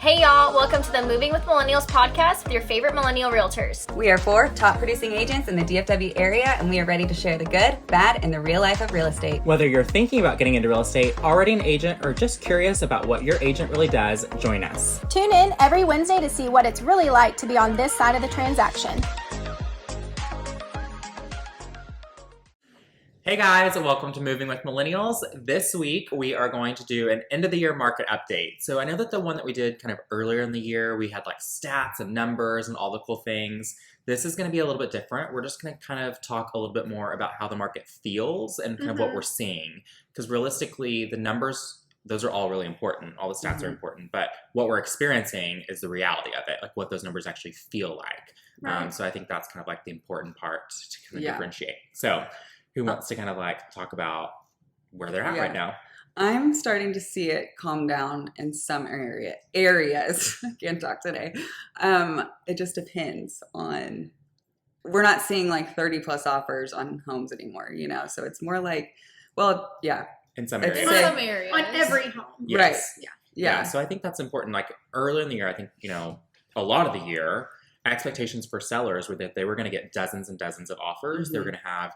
Hey y'all, welcome to the Moving with Millennials podcast with your favorite millennial realtors. We are 4 top producing agents in the DFW area, and we are ready to share the good, bad, and the real life of real estate. Whether you're thinking about getting into real estate, already an agent, or just curious about what your agent really does, join us. Tune in every Wednesday to see what it's really like to be on this side of the transaction. Hey guys, and welcome to Moving with Millennials. This week, we are going to do an end of the year market update. So I know that the one that we did kind of earlier in the year, we had like stats and numbers and all the cool things. This is going to be a little bit different. We're just going to kind of talk a little bit more about how the market feels and kind of what we're seeing. Because realistically, the numbers, those are all really important. All the stats are important. But what we're experiencing is the reality of it, like what those numbers actually feel like. Right. So I think that's kind of like the important part to kind of differentiate. So who wants to kind of like talk about where they're at right now? I'm starting to see it calm down in some areas. I can't talk today. It just depends on, we're not seeing like 30 plus offers on homes anymore, you know? So it's more like, well, yeah. In some It's areas. In some areas. On every home. Yes. Right. Yeah. Yeah. So I think that's important. Like early in the year, I think, a lot of the year, expectations for sellers were that they were going to get dozens and dozens of offers. They were going to have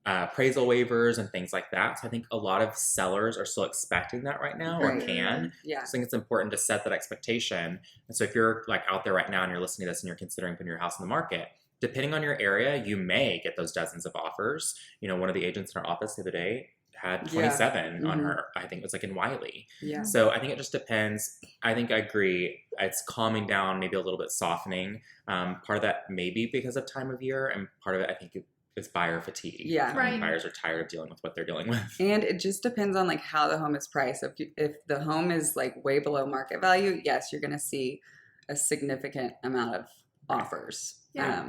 appraisal waivers and things like that. So I think a lot of sellers are still expecting that right now or can. Yeah. So I think it's important to set that expectation. And so if you're like out there right now and you're listening to this and you're considering putting your house in the market, depending on your area, you may get those dozens of offers. One of the agents in our office the other day had 27 on her, I think it was like in Wiley. Yeah. So I think it just depends. I think I agree. It's calming down, maybe a little bit softening. Part of that may be because of time of year, and part of it I think is buyer fatigue. Yeah. Right. Buyers are tired of dealing with what they're dealing with. And it just depends on like how the home is priced. If the home is like way below market value, yes, you're going to see a significant amount of offers. Yeah.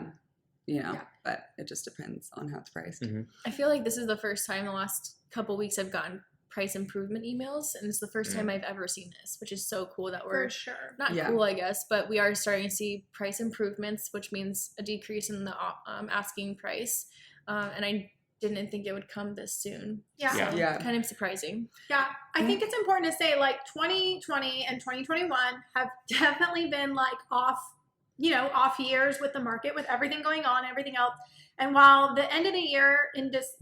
But it just depends on how it's priced. Mm-hmm. I feel like this is the first time in the last couple weeks I've gotten price improvement emails, and it's the first time I've ever seen this, which is so cool that we're For sure. not cool, I guess, but we are starting to see price improvements, which means a decrease in the asking price. And I didn't think it would come this soon. Yeah. So Yeah. kind of surprising. Yeah. I think it's important to say like 2020 and 2021 have definitely been like off years with the market, with everything going on, everything else. And while the end of the year in this,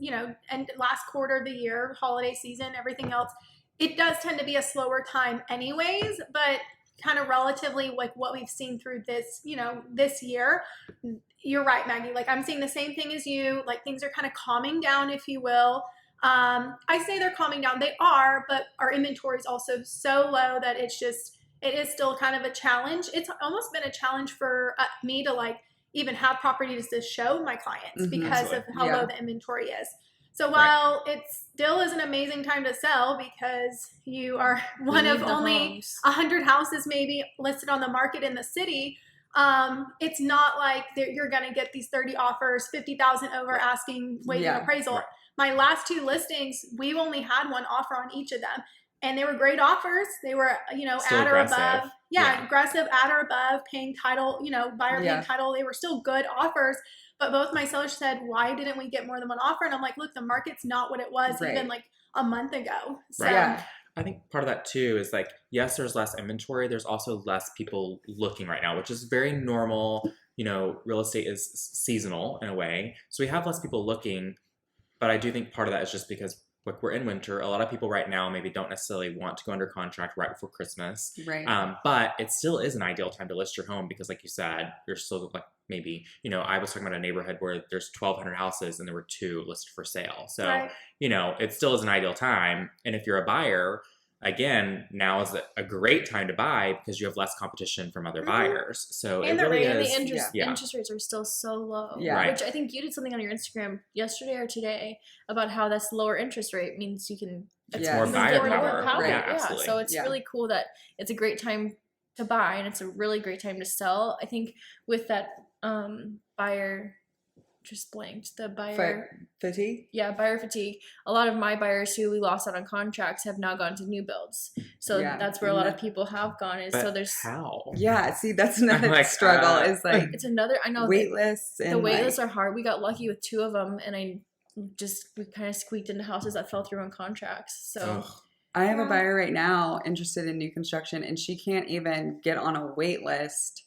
and last quarter of the year, holiday season, everything else, it does tend to be a slower time anyways, but kind of relatively like what we've seen through this, this year. You're right, Maggie. Like I'm seeing the same thing as you, like things are kind of calming down, if you will. I say they're calming down. They are, but our inventory is also so low that it is still kind of a challenge. It's almost been a challenge for me to like even have properties to show my clients because of how low the inventory is. So while it still is an amazing time to sell because you are one of only 100 houses maybe listed on the market in the city, it's not like you're going to get these 30 offers, 50,000 over asking, waiving appraisal. Right. My last 2 listings, we've only had 1 offer on each of them. And they were great offers. They were, Still at or aggressive. above. Yeah, aggressive, at or above, paying title, buyer paying title. They were still good offers. But both my sellers said, why didn't we get more than 1 offer? And I'm like, look, the market's not what it was even like a month ago. So, I think part of that too is like, yes, there's less inventory. There's also less people looking right now, which is very normal. Real estate is seasonal in a way. So we have less people looking. But I do think part of that is just because like we're in winter. A lot of people right now maybe don't necessarily want to go under contract right before Christmas. Right. But it still is an ideal time to list your home because like you said, you're still like maybe, I was talking about a neighborhood where there's 1,200 houses and there were 2 listed for sale. So, it still is an ideal time. And if you're a buyer, again, now is a great time to buy because you have less competition from other buyers. So and it really And is. the interest rates are still so low. Yeah. Right. Which I think you did something on your Instagram yesterday or today about how this lower interest rate means you can It's more buyer power. Right. Yeah, absolutely. So it's really cool that it's a great time to buy and it's a really great time to sell. I think with that buyer just blanked. The buyer fatigue? Yeah, buyer fatigue. A lot of my buyers who we lost out on contracts have now gone to new builds. So that's where a lot of people have gone is but so there's how? Yeah, see that's another struggle is like it's another wait lists and the wait lists are hard. We got lucky with 2 of them and we kind of squeaked into houses that fell through on contracts. So I have a Yeah. buyer right now interested in new construction, and she can't even get on a wait list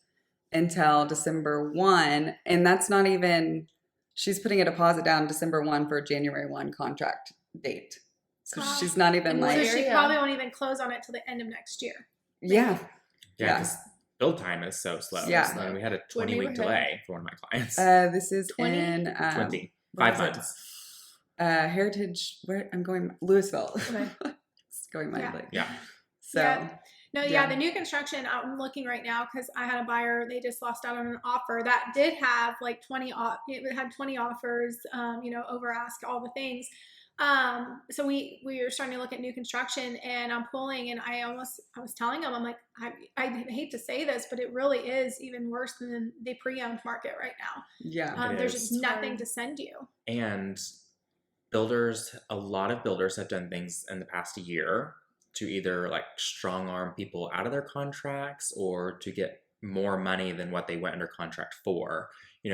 until December 1. And that's not even, she's putting a deposit down December 1 for a January 1 contract date. So Wow. she's not even And like, So where- she area? probably won't even close on it till the end of next year. yeah. Yeah, because build time is so slow. Yeah. So we had a What 20-week neighborhood? delay for one of my clients. This is 20? in 20. what 5 is it? months. Heritage, where I'm going, Louisville. Okay. It's going mindly. Yeah. So, Yeah. No, Yeah. the new construction, I'm looking right now because I had a buyer, they just lost out on an offer that did have like 20, it had 20 offers, over ask, all the things. So we were starting to look at new construction, and I'm pulling, and I was telling them, I'm like, I hate to say this, but it really is even worse than the pre-owned market right now. yeah. It There's is. just nothing to send you. And a lot of builders have done things in the past year to either like strong arm people out of their contracts or to get more money than what they went under contract for.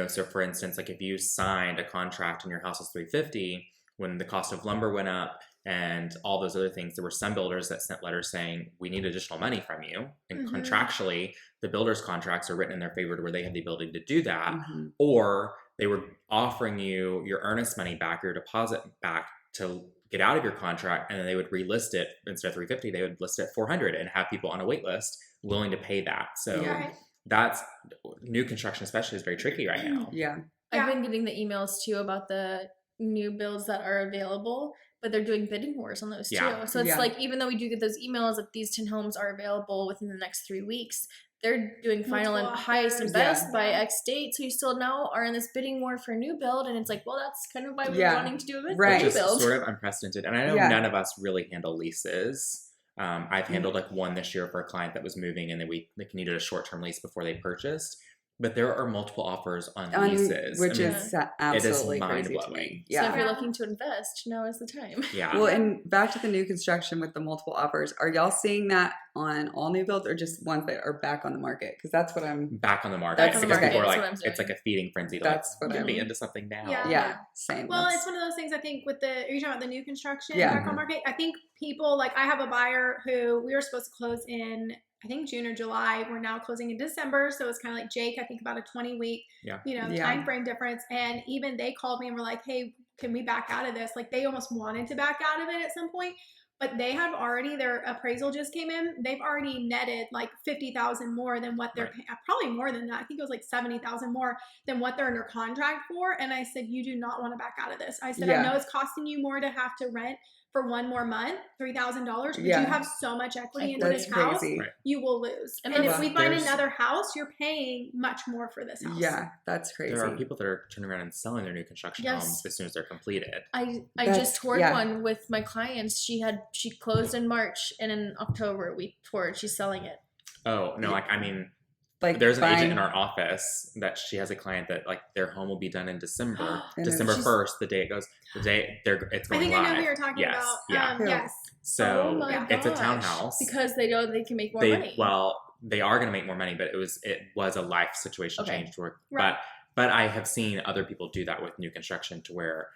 So for instance, like if you signed a contract and your house is $350, when the cost of lumber went up and all those other things, there were some builders that sent letters saying, we need additional money from you. And Mhm. contractually, the builders' contracts are written in their favor to where they have the ability to do that. Mhm. Or they were offering you your earnest money back, your deposit back to get out of your contract, and then they would relist it instead of $350, they would list it at $400 and have people on a wait list willing to pay that. So Yeah. Right. that's new construction, especially, is very tricky right now. Yeah. I've Yeah. been getting the emails too about the new builds that are available, but they're doing bidding wars on those Yeah. too. So it's Yeah. like, even though we do get those emails that these 10 homes are available within the next 3 weeks, they're doing final and Multiple highest and offers. best Yeah. by X date. So you still now are in this bidding war for a new build, and it's like, well, that's kind of why we're Yeah. wanting to do a bid Right. for a Which new is build. sort of unprecedented. And I know Yeah. none of us really handle leases. Mm. I've handled like one this year for a client that was moving, and then they needed a short-term lease before they purchased. But there are multiple offers on leases, which I mean, is absolutely crazy to mind-blowing. me. So Yeah. if you're looking to invest, now is the time. yeah. Well, and back to the new construction with the multiple offers. Are y'all seeing that on all new builds or just ones that are back on the market? Because that's what I'm. Back on the market. Back on the because market, people are that's like, what I'm it's like doing. a feeding frenzy to That's like what get I'm- me into something now. Yeah. Yeah, same. Well, That's- it's one of those things, I think, with are you talking about the new construction Yeah. back on market? I think people, like, I have a buyer who we were supposed to close in, I think, June or July. We're now closing in December. So it's kind of like Jake, I think about a 20-week, Yeah. Yeah. time frame difference. And even they called me and were like, hey, can we back out of this? Like, they almost wanted to back out of it at some point. But they have already, their appraisal just came in. They've already netted like $50,000 more than what they're Right. probably more than that. I think it was like $70,000 more than what they're under contract for. And I said, you do not want to back out of this. I said, Yeah. I know it's costing you more to have to rent for one more month, $3,000, but Yeah. you have so much equity into That's this house, crazy. Right. you will lose. And And that's- if we find There's- another house, you're paying much more for this house. Yeah, that's crazy. There are people that are turning around and selling their new construction Yes. homes as soon as they're completed. I That's- just toured yeah. one with my clients. She closed in March, and in October we toured. She's selling it. Oh, no, like, I mean, Like there's an agent in buying- our office that she has a client that like their home will be done in December. And December she's- 1st, the day it's I going think live. I know who you're talking Yes, about. yeah. Who? Yes. So Oh my it's a gosh. townhouse. Because they know they can make more money. They are going to make more money, but it was a life situation Okay. change to work. Right. But I have seen other people do that with new construction to where,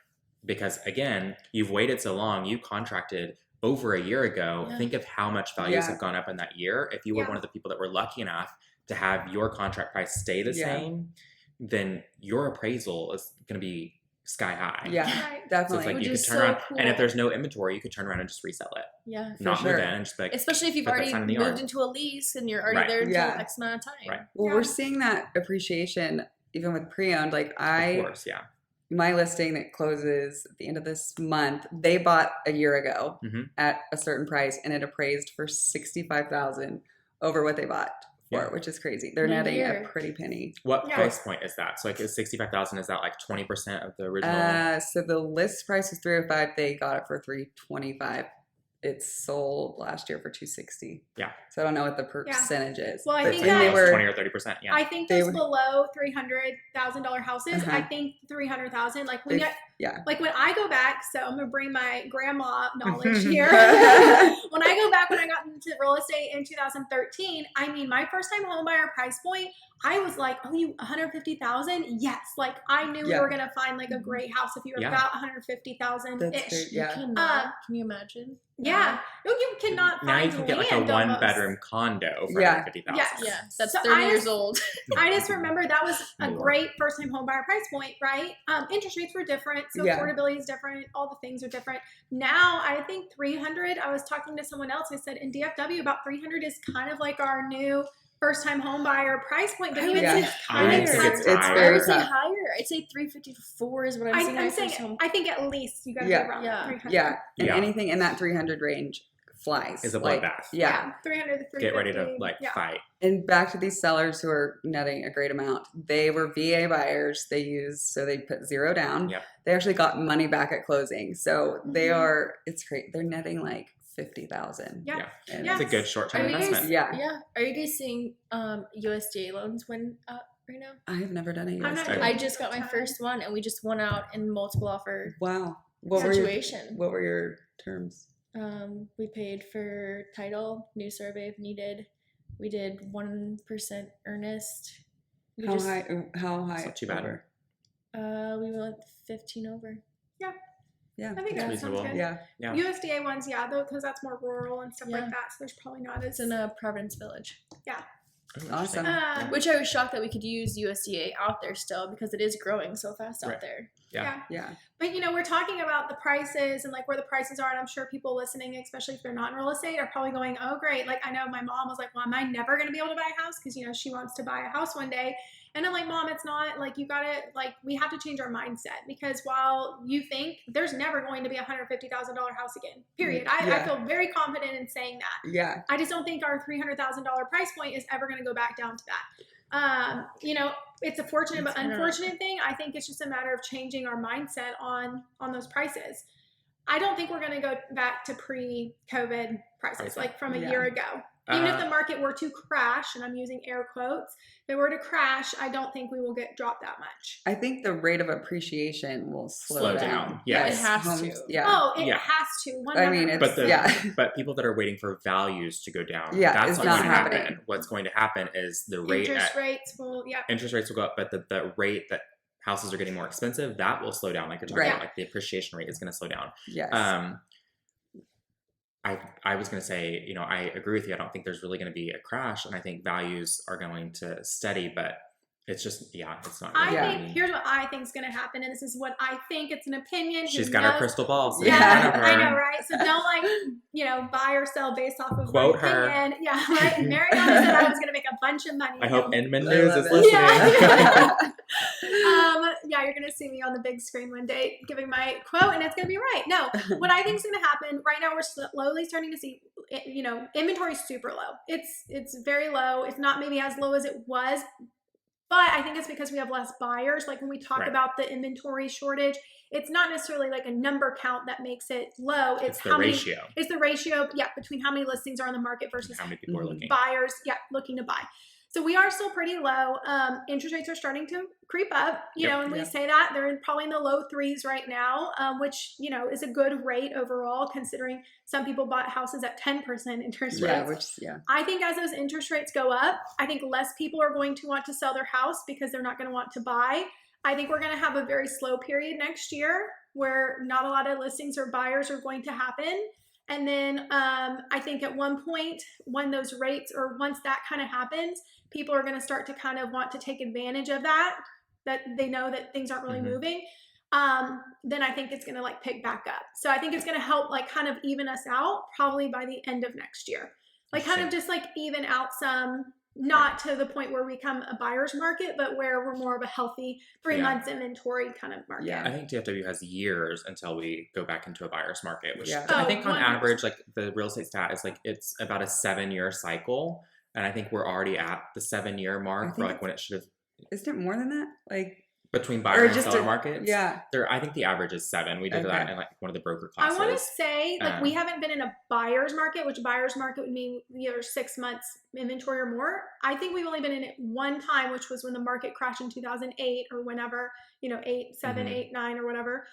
because again, you've waited so long, you contracted over a year ago. Yeah. Think of how much values Yeah. have gone up in that year. If you were Yeah. one of the people that were lucky enough to have your contract price stay the Yeah. same, then your appraisal is going to be sky high. Yeah, Right. So it's definitely. like Which you could is turn so around, and if cool. there's no inventory, you could turn around and just resell it. Yeah. Not sure. move in and just be like, Especially if you've put that already sign in the moved yard. into a lease and you're already Right. there until Yeah. X amount of time. Right. Well, Yeah. we're seeing that appreciation even with pre-owned. Like of course, yeah. my listing that closes at the end of this month, they bought a year ago Mhm. at a certain price, and it appraised for $65,000 over what they bought for, Yeah. which is crazy. They're In a netting year. a pretty penny. What Yeah. price point is that? So like is 65,000, is that like 20% of the original? So the list price was $305. They got it for $325. It sold last year for $260. Yeah. So I don't know what the percentage is. Well, I but think then they that- were 20 or 30%. Yeah. I think They those were- below $300,000 houses, Uh-huh. I think 300,000. Like when They- you, yeah. like when I go back, so I'm gonna bring my grandma knowledge here. When I go back, when I got into real estate in 2013, I mean, my first time home buyer price point, I was like, oh, you 150,000? Yes. Like I knew we Yeah. were gonna find like a great house if you were Yeah. about 150,000 That's ish. great. You Yeah. cannot. Can you imagine? Yeah. No, you cannot Now you find can get like a land almost. 1-bedroom condo for Yeah. 150,000. Yes. Yeah, that's So 30 I years just- old. I just remember that was a More. great first time home buyer price point, right? Interest rates were different, so Yeah. affordability is different, all the things are different. Now I think 300, I was talking to someone else, I said in DFW about 300 is kind of like our new first time home buyer price point, but I even would say it's I kind would of say it's It's higher. I very would say tough. higher. I'd say 350 to 4 is what I'm seeing. I'm my saying first home. I think at least you gotta Yeah. be around Yeah. 300. Yeah. And Yeah. anything in that 300 range flies. Is a Like, bloodbath. Yeah. 300 to 350. Get ready to like yeah. fight. And back to these sellers who are netting a great amount. They were VA buyers. So they put 0 down. Yep. They actually got money back at closing. So they Mhm. are, it's great. They're netting like 50,000. Yeah. And Yeah. It's a good short-term Are you guys- investment. Yeah. Yeah. Are you guys seeing USDA loans went up right now? I have never done a I'm not USDA. doing I just got my first one, and we just won out in multiple offer Wow. What were, your, situation. what were your terms? We paid for title, new survey if needed. We did 1% earnest. We How just, high? How high? It's not too bad. over? We went 15 over. Yeah. I think That's that sounds reasonable. good. Yeah. Yeah. USDA ones, yeah, though, because that's more rural and stuff Yeah. like that. So there's probably not as. It's in Providence Village, Oh, Awesome. interesting. which I was shocked that we could use USDA out there still because it is growing so fast Right. out there. Yeah. Yeah. But we're talking about the prices and like where the prices are, and I'm sure people listening, especially if they're not in real estate, are probably going, "Oh, great!" Like I know my mom was like, "Well, am I never going to be able to buy a house?" Because she wants to buy a house one day, and I'm like, "Mom, it's not like you got to like we have to change our mindset because while you think there's never going to be a $150,000 house again, period. I Yeah. feel very confident in saying that. Yeah. I just don't think our $300,000 price point is ever going to go back down to that. It's a fortunate but It's kinda- unfortunate thing. I think it's just a matter of changing our mindset on those prices. I don't think we're going to go back to pre-COVID prices, Pricing. like from a Yeah. year ago. Even if the market were to crash, and I'm using air quotes, if it were to crash, I don't think we will get dropped that much. I think the rate of appreciation will slow down. Yes. It has to. Yeah. Oh, it Yeah. has to. I mean, 100%. But the Yeah. but people that are waiting for values to go down, Yeah, that's it's not not going to happen. happening. What's going to happen is the rate interest at, rates will, interest rates will go up, but the rate that houses are getting more expensive, that will slow down. Like you're talking Right. about, like the appreciation rate is going to slow down. Yes. I was going to say, I agree with you. I don't think there's really going to be a crash, and I think values are going to steady, but it's just, it's not. I Really think here's what I think is going to happen, and this is what I think. It's an opinion. she's Who got her knows? crystal ball. So Yeah. I know, right? So don't buy or sell based off of Quote my her. opinion. Yeah, right. Mariana said I was going to make a bunch of money. I hope Inman I News love is it. listening. Yeah, you're going to see me on the big screen one day giving my quote, and it's going to be right. No, what I think is going to happen right now, we're slowly starting to see, inventory is super low. It's very low. It's not maybe as low as it was, but I think it's because we have less buyers. Like when we talk Right. about the inventory shortage, it's not necessarily like a number count that makes it low. It's the how many. ratio. It's the ratio, between how many listings are on the market versus How many people are looking? buyers, looking to buy. So we are still pretty low. Interest rates are starting to creep up, Yep. and we Yep. say that they're probably in the low 3s right now, which, is a good rate overall, considering some people bought houses at 10% interest yeah. rates. Which, I think as those interest rates go up, I think less people are going to want to sell their house because they're not going to want to buy. I think we're going to have a very slow period next year where not a lot of listings or buyers are going to happen. And then I think at one point when those rates, or once that kind of happens, people are going to start to kind of want to take advantage of that they know that things aren't really Mhm. moving. Then I think it's going to pick back up. So I think it's going to help kind of even us out probably by the end of next year. Kind of just even out some, not to the point where we become a buyer's market, but where we're more of a healthy 3 Yeah. months inventory kind of market. Yeah. I think DFW has years until we go back into a buyer's market, which Yeah. I think on 100%. average, the real estate stat is it's about a 7-year cycle. And I think we're already at the 7-year I mark for think when it should have, isn't it more than that? between buyer and just seller a- markets. Yeah. I think the average is 7. We did Okay. that in one of the broker I classes. want to say we Um, haven't been in a buyer's market, which buyer's market would mean either 6 months inventory or more. I think we've only been in it one time, which was when the market crashed in 2008 or whenever, 8, 7, Mhm. 8, 9 or whatever.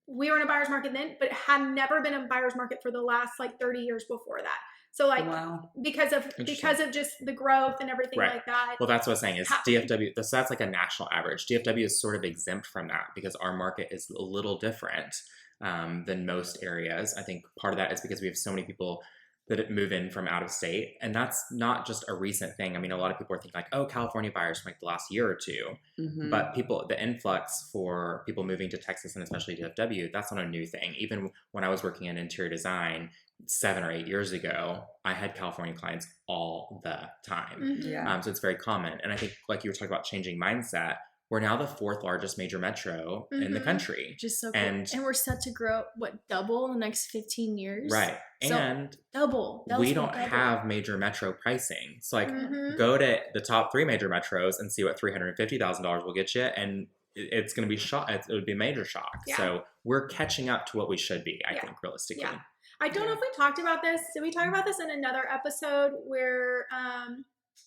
We were in a buyer's market then, but had never been in a buyer's market for the last 30 years before that. So like Wow. because of just the growth and everything Right. like that. Well, that's what I was saying is happening. DFW, so that's like a national average. DFW is sort of exempt from that because our market is a little different than most areas. I think part of that is because we have so many people that move in from out of state. And that's not just a recent thing. I mean, a lot of people are thinking like, oh, California buyers from like the last year or two. Mhm. But the influx for people moving to Texas and especially DFW, that's not a new thing. Even when I was working in interior design 7 or 8 years ago, I had California clients all the time. Mhm. Yeah. So it's very common. And I think like you were talking about changing mindset, we're now the 4th largest major metro in the Mhm. country. Just so cool. And we're set to grow, double in the next 15 years? Right. So, And double. we don't have major metro pricing. So like Mhm. go to the top 3 major metros and see what $350,000 will get you. And it's going to be it would be a major shock. Yeah. So we're catching up to what we should be, I Yeah. think, realistically. Yeah. I don't know if we talked about this. Did we talk about this in another episode where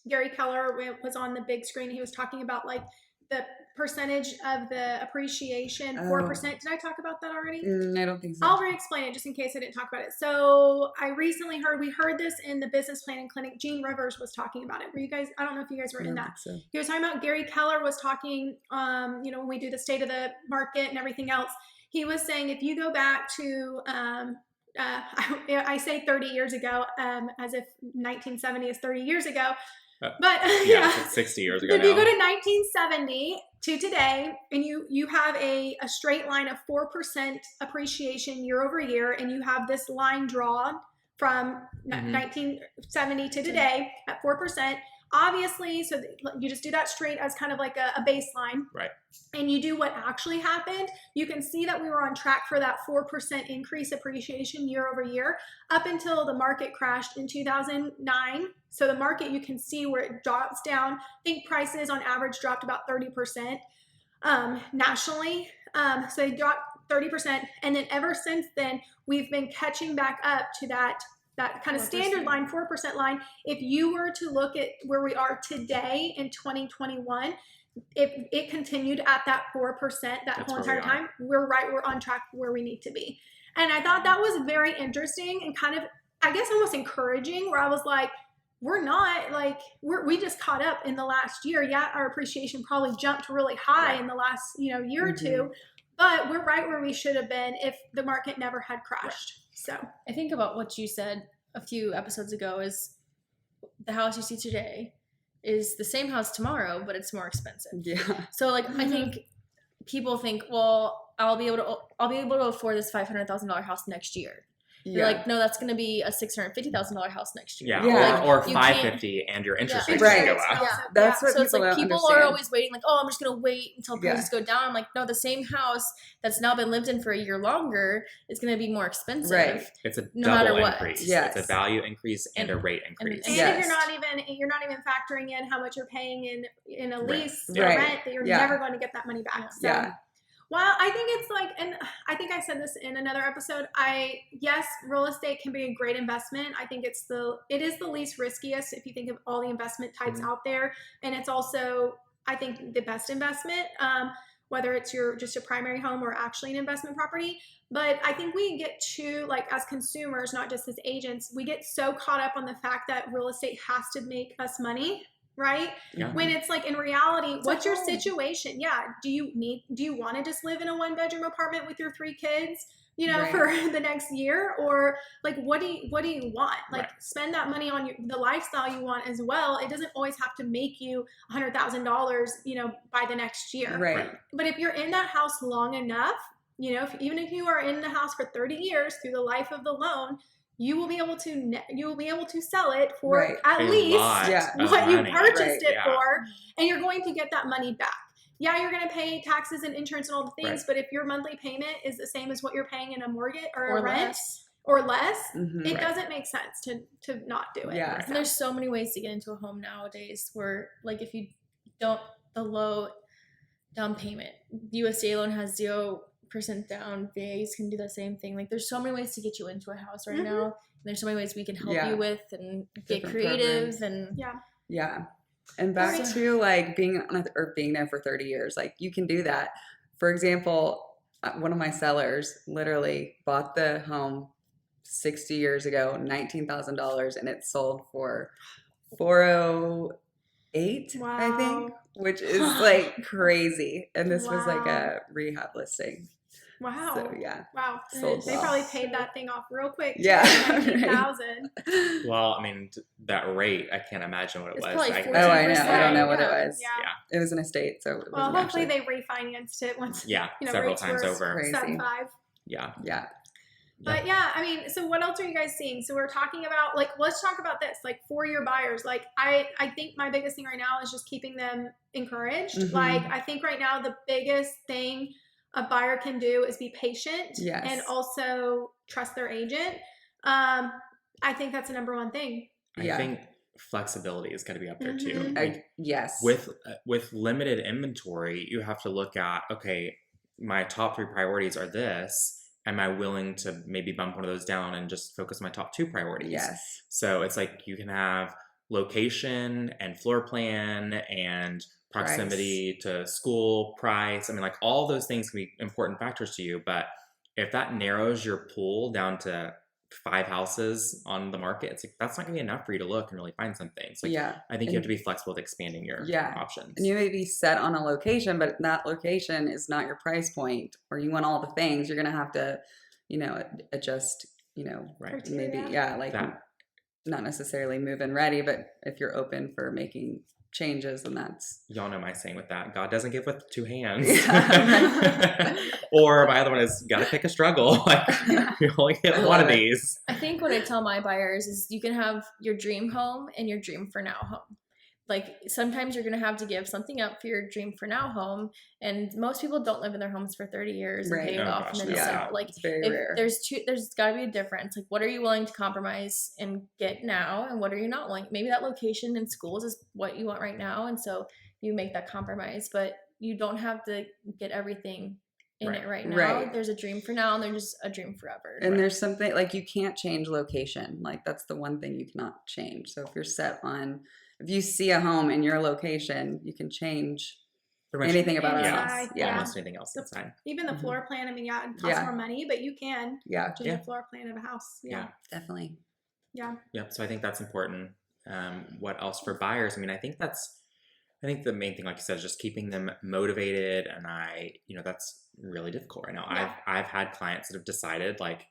Gary Keller was on the big screen? He was talking about like the percentage of the appreciation, 4%. Did I talk about that already? I don't think so. I'll re-explain it just in case I didn't talk about it. So I recently we heard this in the business planning clinic. Gene Rivers was talking about it. Were you guys, I don't know if you guys were in that. So. He was talking about Gary Keller was talking, when we do the state of the market and everything else, he was saying, if you go back to, I say 30 years ago, as if 1970 is 30 years ago, but Yeah, it's like 60 years ago if now. you go to 1970 to today and you have a straight line of 4% appreciation year over year, and you have this line drawn from 1970 to today at 4%, obviously, so you just do that straight as kind of like a baseline. Right. And you do what actually happened, you can see that we were on track for that 4% increase appreciation year over year up until the market crashed in 2009. So the market, you can see where it drops down. I think prices on average dropped about 30% nationally. So they dropped 30%. And then ever since then, we've been catching back up to that kind of 4%. standard line, 4% line. If you were to look at where we are today in 2021, if it continued at that 4% that whole entire time, we're on track where we need to be. And I thought that was very interesting and kind of, I guess, almost encouraging, where I was like, we're not like, we just caught up in the last year. Yeah, our appreciation probably jumped really high in the last, year or two, but we're right where we should have been if the market never had crashed. So I think about what you said a few episodes ago is the house you see today is the same house tomorrow, but it's more expensive. Yeah. So like, I think people think, well, I'll be able to afford this $500,000 house next year. You're like, no, that's going to be a $650,000 house next year. Yeah. Like, Or you 550 and your interest rates Right. go up. Yeah. That's what So it's like people understand. are always waiting, like, oh, I'm just going to wait until prices go down. I'm like, no, the same house that's now been lived in for a year longer is going to be more expensive. Right. It's a No matter double what. increase. Yes. It's a value increase and a rate increase. And Yes. if you're not even factoring in how much you're paying in a lease or Right. rent, that you're Yeah. never going to get that money back. So, Yeah. well, I think it's like, and I think I said this in another episode. Yes, real estate can be a great investment. I think it is the least riskiest if you think of all the investment types out there, and it's also, I think, the best investment. Whether it's just a primary home or actually an investment property. But I think we get like, as consumers, not just as agents, we get so caught up on the fact that real estate has to make us money, right? Yeah. When it's like, in reality, what's your situation? Yeah. Do you want to just live in a 1-bedroom apartment with your 3 kids, Right. for the next year? Or like, what do you want? Like, Right. spend that money on the lifestyle you want as well. It doesn't always have to make you $100,000, by the next year. Right. But if you're in that house long enough, even if you are in the house for 30 years through the life of the loan, you will be able to sell it for Right. at A least lot of what you money. purchased Right. it Yeah. for, and you're going to get that money back. Yeah, you're going to pay taxes and insurance and all the things, Right. but if your monthly payment is the same as what you're paying in a mortgage or Or a rent less. or less, Mhm. it Right. doesn't make sense to not do it. Yeah. And there's so many ways to get into a home nowadays where, like, if you don't, the low down payment, USDA loan has 0% down. VAs can do the same thing. Like, there's so many ways to get you into a house right now. And there's so many ways we can help Yeah. you with and get Different creative. programs. And Yeah. And back Alright. to like being there for 30 years, like you can do that. For example, one of my sellers literally bought the home 60 years ago, $19,000, and it sold for 408, I think, Wow. which is like crazy. And this was like Wow. a rehab listing. Wow. So yeah, Wow. sold They well. probably paid that thing off real quick. Yeah, $19,000. Well, I mean, that rate, I can't imagine what it It's was. probably I 14%. Oh, I know. I don't know what Yeah. it was. Yeah. Yeah. It was an estate, so it Well, wasn't hopefully actually they refinanced it once. Yeah, You know, several rates times were over. crazy. sub 5. Yeah. Yeah. But yeah, I mean, so what else are you guys seeing? So we're talking about, like, let's talk about this, like, for-year buyers. Like, I think my biggest thing right now is just keeping them encouraged. Mhm. Like, I think right now the biggest thing a buyer can do is be patient Yes. and also trust their agent. I think that's the number one thing. I think flexibility is going to be up there too. Mhm. Like, Yes. with limited inventory, you have to look at, okay, my top 3 priorities are this. Am I willing to maybe bump one of those down and just focus on my top 2 priorities? Yes. So it's like you can have location and floor plan and proximity to school, price. I mean, like all those things can be important factors to you. But if that narrows your pool down to 5 houses on the market, it's like that's not going to be enough for you to look and really find something. So I think you have to be flexible with expanding your options. And you may be set on a location, but that location is not your price point, or you want all the things. You're going to have to, adjust, Right. maybe, like That. not necessarily move in ready, but if you're open for making changes, then that's. Y'all know my saying with that. God doesn't give with 2 hands. Yeah. Or my other one is, got to pick a struggle. Like, you only get one of these. I think what I tell my buyers is you can have your dream home and your dream for now home. Like sometimes you're going to have to give something up for your dream for now home. And most people don't live in their homes for 30 years and pay it off and then sell. Like it's very rare. There's got to be a difference. Like what are you willing to compromise and get now? And what are you not willing? Maybe that location in schools is what you want right now. And so you make that compromise, but you don't have to get everything in it right now. Right. There's a dream for now and there's just a dream forever. And there's something like you can't change location. Like that's the one thing you cannot change. So if you're set on, if you see a home in your location, you can change anything about it. Almost anything else inside. Even the floor plan. I mean, it costs more money, but you can change the floor plan of a house. Yeah. Definitely. Yeah. Yep. So I think that's important. What else for buyers? I mean, I think the main thing, like you said, is just keeping them motivated. And that's really difficult right now. Yeah. I've had clients that have decided like,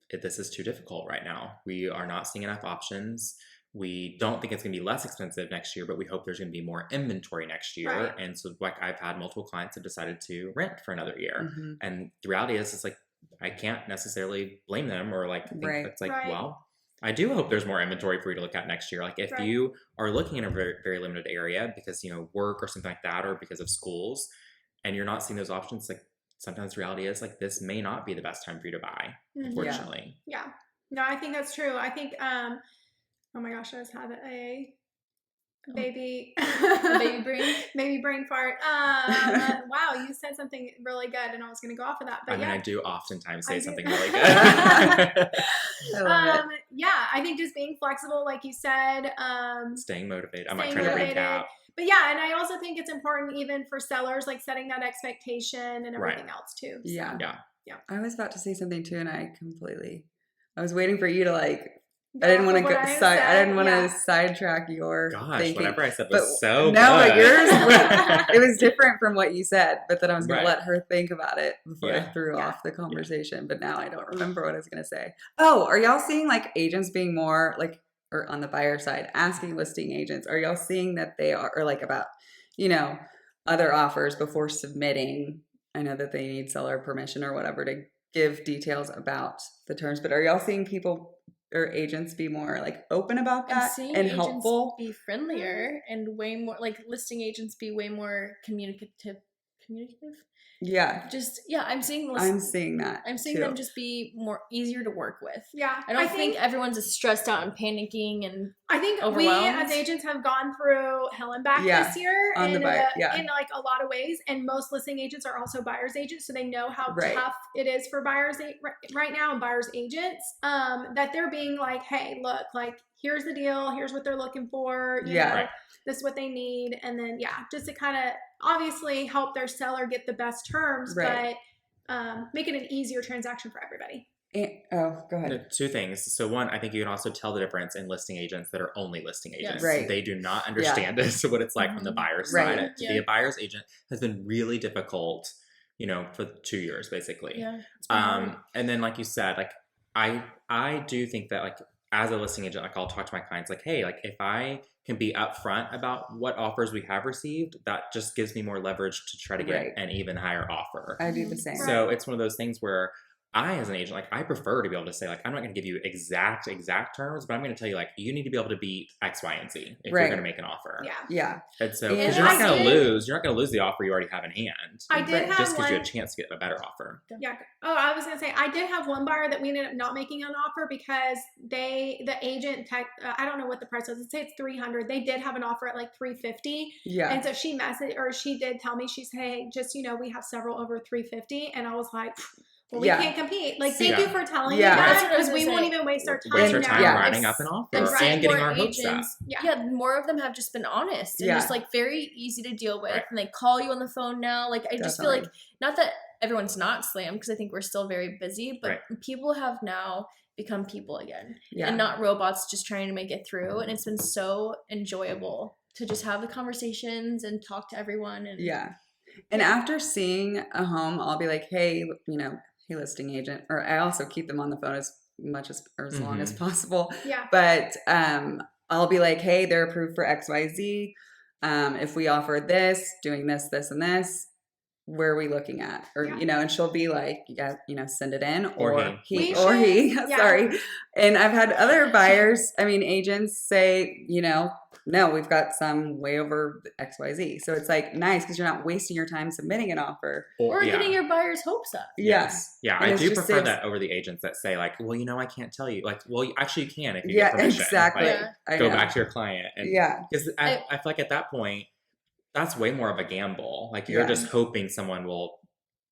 this is too difficult right now. We are not seeing enough options. We don't think it's going to be less expensive next year, but we hope there's going to be more inventory next year. Right. And so like I've had multiple clients that decided to rent for another year. Mm-hmm. And the reality is it's like, I can't necessarily blame them or like think it's like, well, I do hope there's more inventory for you to look at next year. Like if you are looking in a very, very limited area because, work or something like that, or because of schools, and you're not seeing those options, like sometimes the reality is like, this may not be the best time for you to buy, unfortunately. Yeah. No, I think that's true. I think, oh my gosh, I just had a baby brain fart. Wow, you said something really good and I was going to go off of that. But I do oftentimes say something really good. I love it. Yeah, I think just being flexible, like you said. Staying motivated. I'm not trying to recap. But yeah, and I also think it's important even for sellers, like setting that expectation and everything else too. So, yeah. Yeah. I was about to say something too, and I was waiting for you to like. I didn't want to sidetrack your thinking. Whatever I said was so good. No, but yours, it was different from what you said. But then I was going to let her think about it before I threw off the conversation. But now I don't remember what I was going to say. Oh, are y'all seeing like agents being more like, or on the buyer side, asking listing agents? Are y'all seeing that they are, or like about, other offers before submitting? I know that they need seller permission or whatever to give details about the terms. But are y'all seeing people or agents be more like open about that and helpful? Be friendlier and way more like listing agents be way more communicative. Yeah. I'm seeing that. I'm seeing them just be more easier to work with. Yeah. I don't think everyone's as stressed out and panicking and I think we as agents have gone through hell and back this year in like a lot of ways. And most listing agents are also buyer's agents. So they know how tough it is for buyers right now and buyer's agents, that they're being like, hey, look, like, here's the deal. Here's what they're looking for. You know, this is what they need. And then, just to kind of obviously help their seller get the best terms, but make it an easier transaction for everybody. Go ahead. Two things. So one, I think you can also tell the difference in listing agents that are only listing agents. Right. They do not understand what it's like on the buyer's side. To be a buyer's agent has been really difficult, for 2 years basically. Yeah. It's been hard. And then like you said, like I do think that like as a listing agent, like I'll talk to my clients like, hey, like if I can be upfront about what offers we have received, that just gives me more leverage to try to get an even higher offer. I do the same. So it's one of those things where I, as an agent, like I prefer to be able to say, like, I'm not going to give you exact terms, but I'm going to tell you, like, you need to be able to beat X, Y, and Z if you're going to make an offer. Yeah. And so, because you're not going to lose, the offer you already have in hand. I did have just gives you a chance to get a better offer. Yeah. Oh, I was going to say, I did have one buyer that we ended up not making an offer because the agent, I don't know what the price was. Let's say it's $300. They did have an offer at like $350. Yeah. And so she did tell me, she said, hey, just, we have several over $350. And I was like, well, we can't compete. Like, thank you for telling me that, because we won't even waste our time writing up an offer and getting our hopes up. Yeah, more of them have just been honest and just like very easy to deal with, and they call you on the phone now. Like, I just feel like, not that everyone's not slammed, because I think we're still very busy, but people have now become people again, and not robots just trying to make it through. And it's been so enjoyable to just have the conversations and talk to everyone. And and after seeing a home, I'll be like, hey, hey, listing agent, or I also keep them on the phone as much as or as long as possible. Yeah. But I'll be like, hey, they're approved for XYZ. If we offer this, doing this, this, and this, where are we looking at? Or, and she'll be like, send it in, or he. Sorry. And I've had other buyers, agents say, no, we've got some way over XYZ. So it's like nice because you're not wasting your time submitting an offer. Or getting your buyer's hopes up. Yes. Yeah, I do prefer that over the agents that say like, well, I can't tell you. Like, well, actually you can if you get permission. Exactly. Like, go back to your client. And, because I feel like at that point, that's way more of a gamble. Like you're just hoping someone will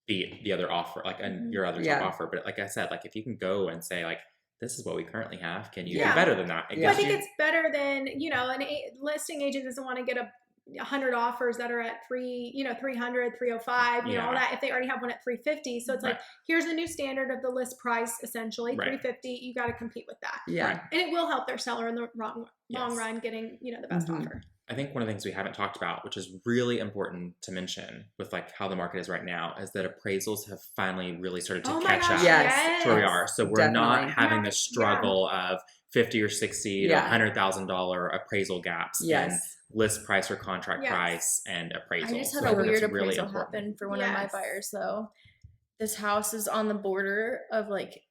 beat the other offer, like your other top offer. But like I said, like if you can go and say like, this is what we currently have. Can you do better than that? I think it's better than, an listing agent doesn't want to get 100 offers that are at 300, 305, all that, if they already have one at 350. So it's like, here's the new standard of the list price, essentially, 350. You got to compete with that. Yeah. And it will help their seller in the long run getting, the best offer. I think one of the things we haven't talked about, which is really important to mention with like how the market is right now, is that appraisals have finally really started to catch up to where we are. So we're not having the struggle of $50,000 or $60,000 to $100,000 appraisal gaps in list price or contract price and appraisal. I just had a weird appraisal happen for one of my buyers though. This house is on the border of like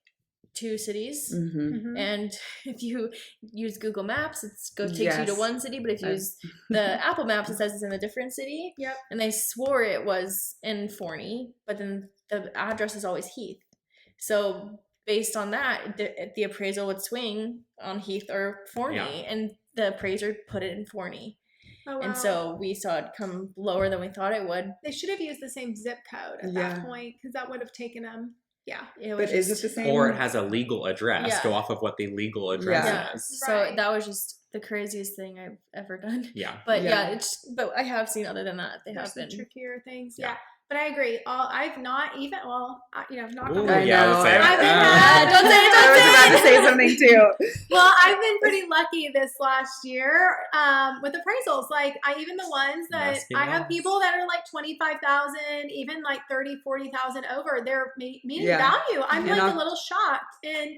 2 cities, and if you use Google Maps, it takes you to one city, but if you use the Apple Maps, it says it's in a different city. And they swore it was in Forney, but then the address is always Heath. So based on that, the appraisal would swing on Heath or Forney, and the appraiser put it in Forney. Oh, wow. And so we saw it come lower than we thought it would. They should have used the same zip code at that point, because that would have taken them. Yeah. But is it the same? Or it has a legal address. Go off of what the legal address is. So that was just the craziest thing I've ever done. Yeah. But but I have seen other than that, they have been trickier things. Yeah. But I agree. I've not even, knock on wood. I know. Don't say it. I was about to say something too. Well, I've been pretty lucky this last year with appraisals. Like even the ones that I have people that are like 25,000, even like 30, 40,000 over, they're meeting value. I'm like a little shocked, and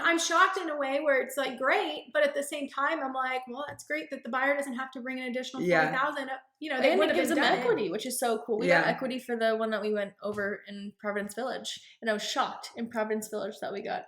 I'm shocked in a way where it's like great, but at the same time, I'm like, well, it's great that the buyer doesn't have to bring an additional 40,000. They and would it have gives them done equity, which is so cool. We got equity for the one that we went over in Providence Village, and I was shocked in Providence Village that we got.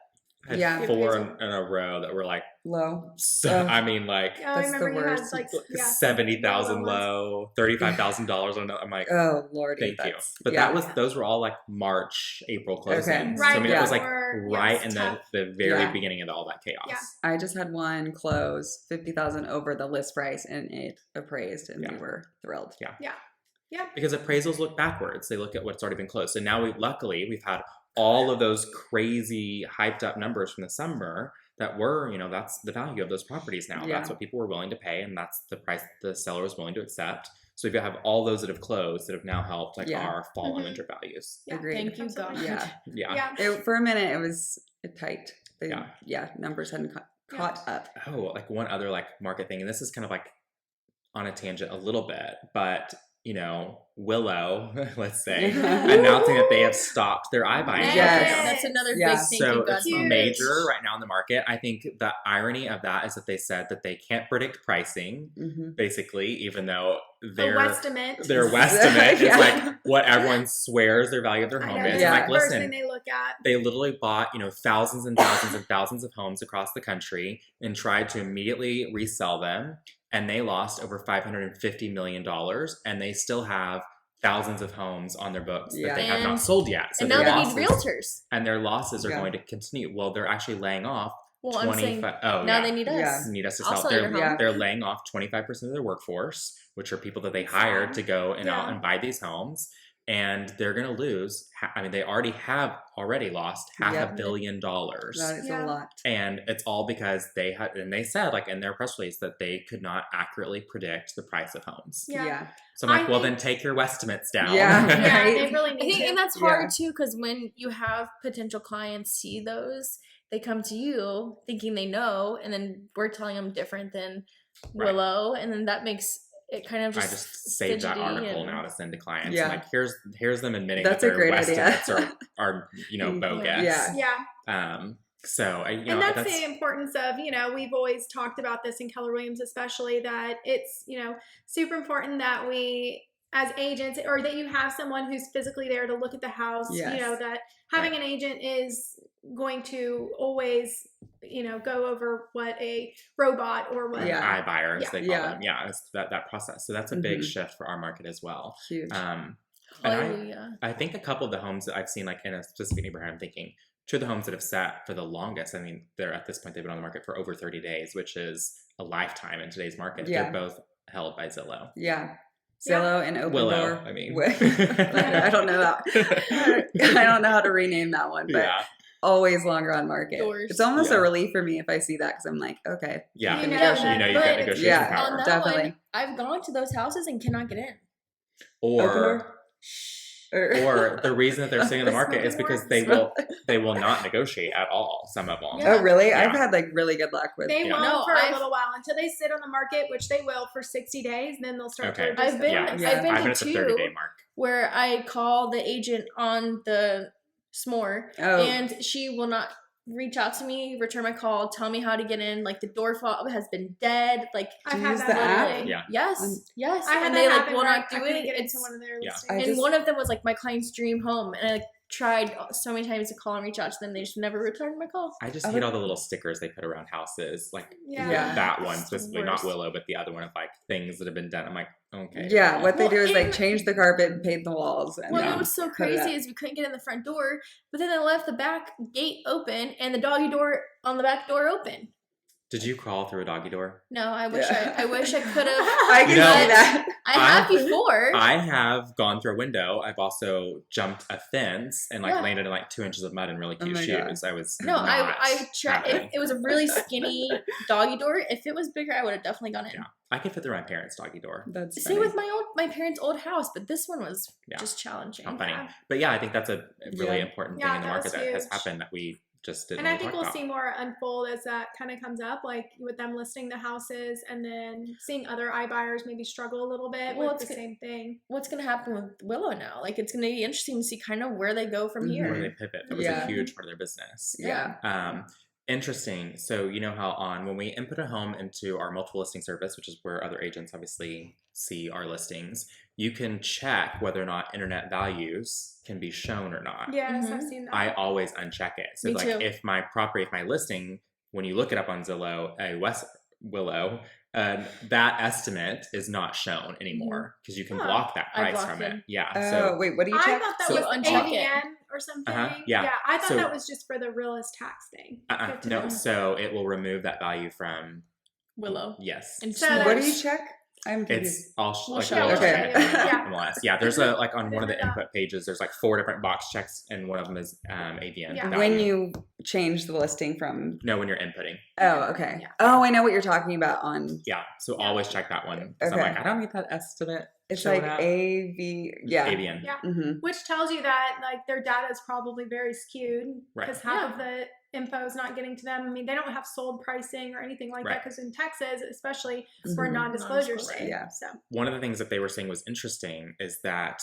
I had 4 in a row that were like low. So, I mean, like that's the worst. Had, like, 70,000 low, $35,000. I'm like, oh Lord, thank you. But those were all like March, April closings. Okay. So I mean, it was like right in the very beginning of all that chaos. Yeah. I just had one close 50,000 over the list price, and it appraised, and we were thrilled. Yeah. Because appraisals look backwards; they look at what's already been closed. So now we've had all of those crazy hyped up numbers from the summer that were, that's the value of those properties now. That's what people were willing to pay, and that's the price the seller was willing to accept. So if you have all those that have closed that have now helped our fall and winter values. Agreed. Thank you, God. Yeah. For a minute, it was tight. Yeah. Numbers hadn't caught up. Oh, like one other like market thing, and this is kind of like on a tangent a little bit, but Willow, let's say, announcing that they have stopped their iBuying. Yes. That's another Yeah. big thank So you, God. it's Huge. major right now in the market. I think the irony of that is that they said that they can't predict pricing, basically, even though their Westimate. Westimate Yeah. is like what everyone swears their value of their I home know, is. that's And Yeah. like, the first listen, thing they look at. they literally bought, thousands and thousands and thousands of homes across the country and tried to immediately resell them. And they lost over $550 million. And they still have thousands of homes on their books that they have not And- sold yet. So And their now they losses, need realtors. and their losses are Yeah. going to continue. Well, they're actually laying off Well, I'm saying 25. now Oh, yeah. they need us. Yeah. Need us to I'll sell. sell your home. They're laying off 25% of their workforce, which are people that they hired to go and out Yeah. and buy these homes. And they're going to lose. They already lost Yep. $500 million. That is Yeah. a lot. And it's all because they had, and they said, like in their press release, that they could not accurately predict the price of homes. Yeah. So I'm like, I well, think- then take your estimates down. Yeah. Yeah, Right. they really I need think, to. and that's Yeah. hard too, because when you have potential clients see those, they come to you thinking they know, and then we're telling them different than Right. Willow, and then that makes it kind of I just just saved that fidgety article and- now to send to clients. Yeah. Like here's them admitting That's that a their great idea. estimates are bogus. Yeah. Yeah. So And that's the importance of, we've always talked about this in Keller Williams, especially that it's, super important that we, as agents, or that you have someone who's physically there to look at the house, Yes. that having an agent is going to always, go over what a robot or what. Yeah. iBuyers, Yeah. they call Yeah. them. Yeah, it's that process. So that's a big shift for our market as well. Huge. And Hallelujah. I think a couple of the homes that I've seen, like in a specific neighborhood, I'm thinking two of the homes that have sat for the longest. I mean, they're at this point, they've been on the market for over 30 days, which is a lifetime in today's market. Yeah. They're both held by Zillow. Yeah. Zillow and Open Willow, Door. I mean. I don't know that. I don't know how to rename that one, but Yeah. always longer on market. Doors. It's almost Yeah. a relief for me if I see that because I'm like, okay. Yeah. you You can know negotiate. that- You've but got it's- negotiation Yeah. power. On that Definitely. one, I've gone to those houses and cannot get in. Open Or Door? or the reason that they're sitting in the market is because they will not negotiate at all. Some of them. Yeah. Oh, really? Yeah. I've had like really good luck with They Yeah. won't No, for a I've- little while until they sit on the market, which they will for 60 days. Then they'll start Okay. to. I've been, Yeah. Yeah. I've been I've been to at the two 30-day mark. where I call the agent on the s'more, Oh. and she will not reach out to me, return my call, tell me how to get in. Like the door fob has been dead. Like I've Do you had use that the app? literally. Yeah. yes, yes, I had and that they like happen will where not do I couldn't it. get It's into one of their Yeah. listings. I and just- one of them was like my client's dream home, and I tried so many times to call and reach out to them. They just never returned my call. I just I hate would- all the little stickers they put around houses. Like Yeah. that one It's the specifically, not worst. Willow, but the other one of like things that have been done. I'm like, okay. Yeah, what they Well, do is like and- change the carpet and paint the walls. And Well, then what was so cut it crazy up. is we couldn't get in the front door, but then they left the back gate open and the doggy door on the back door open. Did you crawl through a doggy door? No, I wish Yeah. I wish I could have. I can You know, see that. I have before. I have gone through a window. I've also jumped a fence and like Yeah. landed in like 2 inches of mud in really Oh cute my shoes. I was No, not I tried. happening. It was a really skinny doggy door. If it was bigger, I would have definitely gone in. Yeah. I could fit through my parents' doggy door. That's Same funny. with my parents' old house, but this one was Yeah. just challenging. How funny. Yeah. But yeah, I think that's a really Yeah. important Yeah, thing in the that market was that has huge. happened that we just didn't And I really think talk we'll about. see more unfold as that kind of comes up, like with them listing the houses and then seeing other iBuyers maybe struggle a little bit Well, with it's the good- same thing. What's going to happen with Willow now? Like, it's going to be interesting to see kind of where they go from Mhm. here. Where they pivot. That was Yeah. a huge part of their business. Yeah. Interesting. So you know how when we input a home into our multiple listing service, which is where other agents obviously see our listings, you can check whether or not internet values can be shown or not. Yes, Mhm. I've seen that. I always uncheck it. So Me like too. if my listing, when you look it up on Zillow, Willow, that estimate is not shown anymore because you can Huh. block that I price blocked from it. it. Yeah. Oh, So wait, what do you I check? thought that So was uncheck it. AVN or something. Yeah. I thought So- that was just for the realist tax thing. Good to no, know. so it will remove that value from Willow. yes. And So s'mores. What do you check? I'm confused. It's all We'll like show we'll you. check it Okay. in Yeah. MLS. Yeah, there's a like on one of the Yeah. input pages. There's like 4 different box checks, and one of them is AVN. Yeah. value. When you change the listing from. no, when you're inputting. Oh, okay. Yeah. Oh, I know what you're talking about on. Yeah, so Yeah. always check that one. 'Cause I'm Okay. like, I don't need that estimate. It's showing like up. AV. Yeah. AVN. Yeah. Mm-hmm. Which tells you that like their data is probably very skewed Right. because half of the info is not getting to them. I mean, they don't have sold pricing or anything like that Right. because in Texas, especially, we're Mhm. non-disclosure Non-disclosure. state. Yeah. So One of the things that they were saying was interesting is that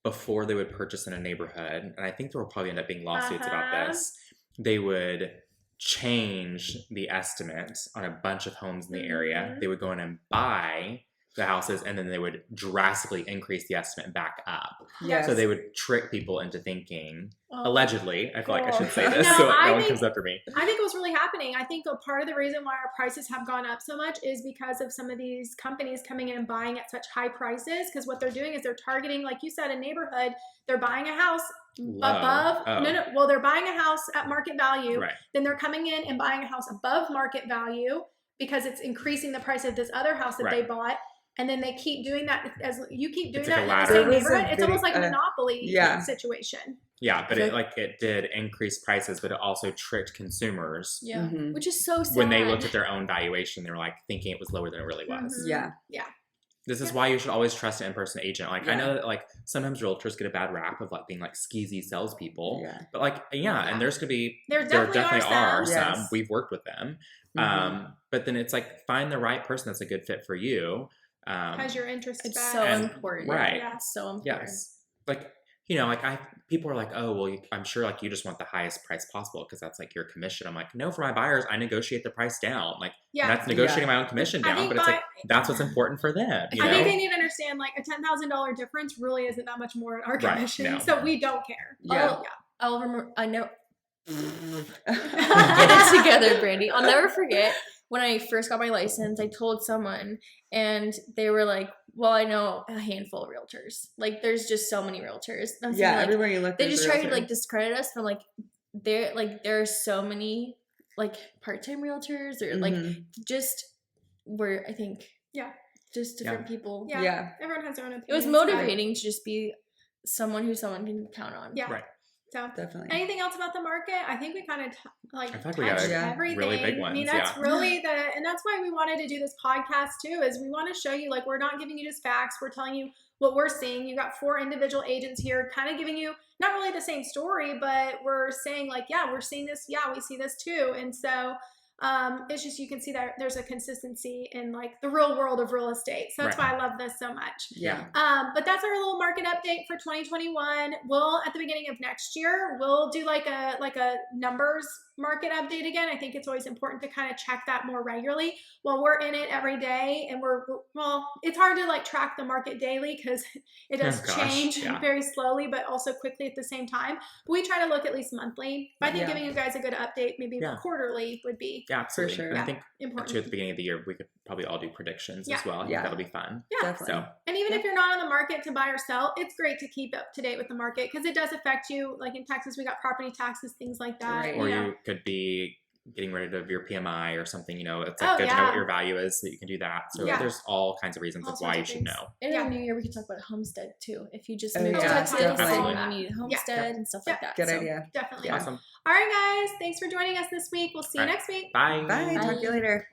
before they would purchase in a neighborhood, and I think there will probably end up being lawsuits about this, they would change the estimate on a bunch of homes in the area. Mhm. They would go in and buy the houses, and then they would drastically increase the estimate back up. Yes. So they would trick people into thinking, Oh, allegedly, I feel like I should say God. this No, so I no one think- comes after me. I think what's really happening, I think a part of the reason why our prices have gone up so much is because of some of these companies coming in and buying at such high prices. Because what they're doing is they're targeting, like you said, a neighborhood. They're buying a house Low. above. Oh. No. Well, they're buying a house at market value. Right. Then they're coming in and buying a house above market value because it's increasing the price of this other house that they Right. bought. And then they keep doing that as you keep doing It's that like a in the ladder. same There was a neighborhood. It's almost like a video- monopoly yeah. situation. Yeah, but So- it did increase prices, but it also tricked consumers. yeah, Mhm. which is so sad. When they looked at their own valuation, they were like thinking it was lower than it really was. Mhm. Yeah. This is why you should always trust an in-person agent. Like I Yeah. know that like sometimes realtors get a bad rap of like being like skeezy salespeople, Yeah. but like Yeah. and there's gonna be There definitely are some. Yes. We've worked with them, Mhm. but then it's like find the right person that's a good fit for you. Has your interest It's back. so And- important. right. Yeah. It's so important. Yes, like people are like, oh well, I'm sure like you just want the highest price possible because that's like your commission. I'm like, no, for my buyers, I negotiate the price down. Like Yeah. that's negotiating my own commission I down, think but it's like that's what's important for them. You I know? think they need to understand like a $10,000 difference really isn't that much more in our Right, commission, no. so we don't care. Yeah. I'll remember. I know. Get Get it together, Brandie. I'll never forget when I first got my license. I told someone, and they were like, "Well, I know a handful of realtors. Like, there's just so many realtors." And I'm Yeah, saying, like, everywhere you look. they there's just a try to realtor. like discredit us from like there are so many like part-time realtors or like Mhm. just where I think Yeah. just different people. Yeah. Yeah. Everyone has their own opinion. It was motivating to just be someone who someone can count on. Yeah. Right. So, Definitely. anything else about the market? I think we kind of I feel like touched we got Yeah. everything. really big I mean, ones, that's yeah. really and that's why we wanted to do this podcast too. Is we want to show you like we're not giving you just facts. We're telling you what we're seeing. You got 4 individual agents here, kind of giving you not really the same story, but we're saying like, yeah, we're seeing this. Yeah, we see this too. And so it's just you can see that there's a consistency in like the real world of real estate. So that's Right. why I love this so much. Yeah. But that's our little market update for 2021. We'll at the beginning of next year, we'll do like a numbers market update again. I think it's always important to kind of check that more regularly. Well, we're in it every day, and it's hard to like track the market daily because it does Oh, gosh, change yeah. very slowly, but also quickly at the same time. But we try to look at least monthly. But I think Yeah. giving you guys a good update, maybe Yeah. quarterly, would be Yeah, absolutely. sure. And I Yeah. think important. too at the beginning of the year we could probably all do predictions Yeah. as well. I think Yeah. that'll be fun. Yeah. Definitely. So And even if you're not on the market to buy or sell, it's great to keep up to date with the market because it does affect you. Like in Texas, we got property taxes, things like that. Right. or you know. you could be getting rid of your PMI or something, it's Oh, like good to know yeah. what your value is so that you can do that. So Yeah. there's all kinds of reasons All of why sorts you of should things. know. And Yeah. in the new year, we could talk about homestead too. If you just Oh, moved to yeah, Texas definitely. and you need a homestead and stuff like that. Good So, idea. Definitely. Yeah. Awesome. All right, guys. Thanks for joining us this week. We'll see you All right. next week. Bye. Bye. Talk to you later.